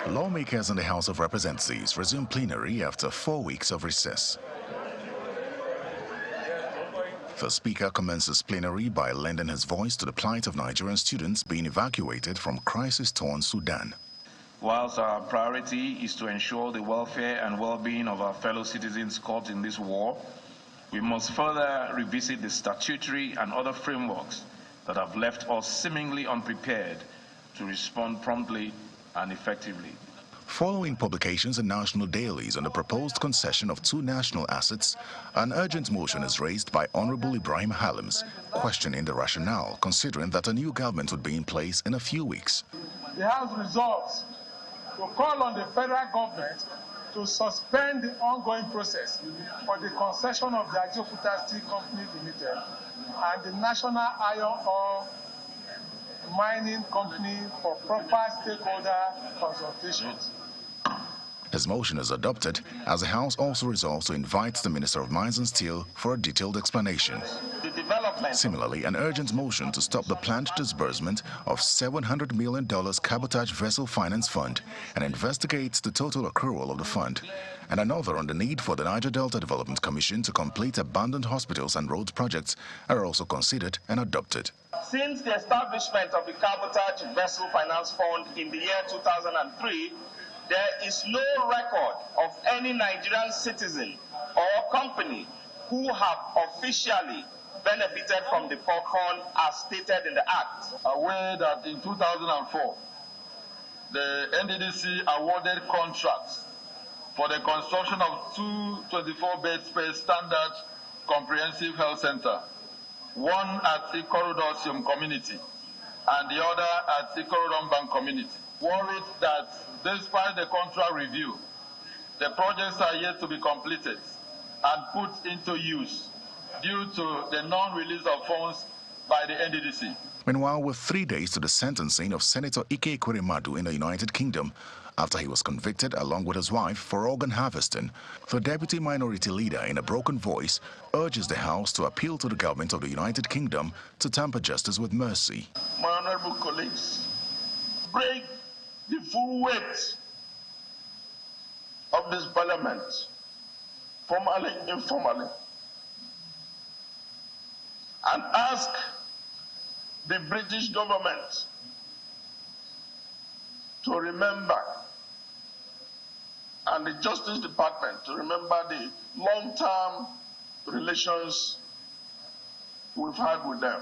Lawmakers in the House of Representatives resume plenary after 4 weeks of recess. The Speaker commences plenary by lending his voice to the plight of Nigerian students being evacuated from crisis-torn Sudan. Whilst our priority is to ensure the welfare and well-being of our fellow citizens caught in this war, we must further revisit the statutory and other frameworks that have left us seemingly unprepared to respond promptly and effectively. Following publications in national dailies on the proposed concession of 2 national assets, an urgent motion is raised by Honorable Ibrahim Halims, questioning the rationale, considering that a new government would be in place in a few weeks. The House resolves to call on the federal government to suspend the ongoing process for the concession of the Ajaokuta Steel Company Limited and the National Iron Ore Mining Company for proper stakeholder consultations. His motion is adopted as the House also resolves to invite the Minister of Mines and Steel for a detailed explanation. Similarly, an urgent motion to stop the planned disbursement of $700 million cabotage vessel finance fund and investigate the total accrual of the fund, and another on the need for the Niger Delta Development Commission to complete abandoned hospitals and road projects are also considered and adopted. Since the establishment of the Cabotage Vessel Finance Fund in the year 2003, there is no record of any Nigerian citizen or company who have officially benefited from the fund as stated in the Act. Aware that in 2004, the NDDC awarded contracts for the construction of 2 24-bed space standard comprehensive health center, one at Ikorodosium community and the other at Ikorodombank community. Worried that despite the contract review, the projects are yet to be completed and put into use due to the non-release of funds by the NDDC. Meanwhile, with 3 days to the sentencing of Senator Ike Ekweremadu in the United Kingdom, after he was convicted along with his wife for organ harvesting, the deputy minority leader in a broken voice urges the House to appeal to the government of the United Kingdom to temper justice with mercy. My honorable colleagues, bring the full weight of this parliament, formally, informally, and ask the British government to remember, and the Justice Department to remember the long-term relations we've had with them.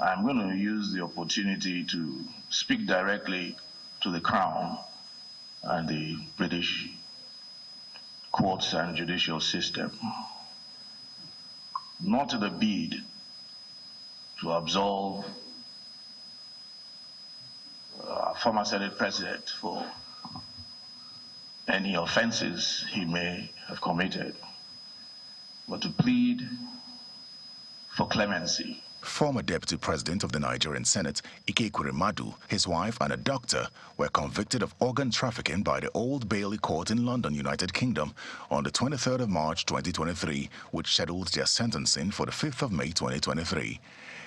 I'm going to use the opportunity to speak directly to the Crown and the British courts and judicial system, not in a bid to absolve our former Senate President for any offenses he may have committed, but to plead for clemency. Former Deputy President of the Nigerian Senate, Ike Ekweremadu, his wife and a doctor were convicted of organ trafficking by the Old Bailey Court in London, United Kingdom on the 23rd of March 2023, which scheduled their sentencing for the 5th of May 2023.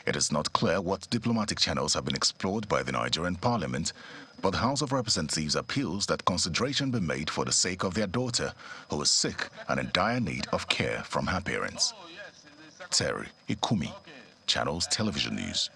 It is not clear what diplomatic channels have been explored by the Nigerian Parliament, but the House of Representatives appeals that consideration be made for the sake of their daughter, who is sick and in dire need of care from her parents. Terry Ikumi, Channels Television News.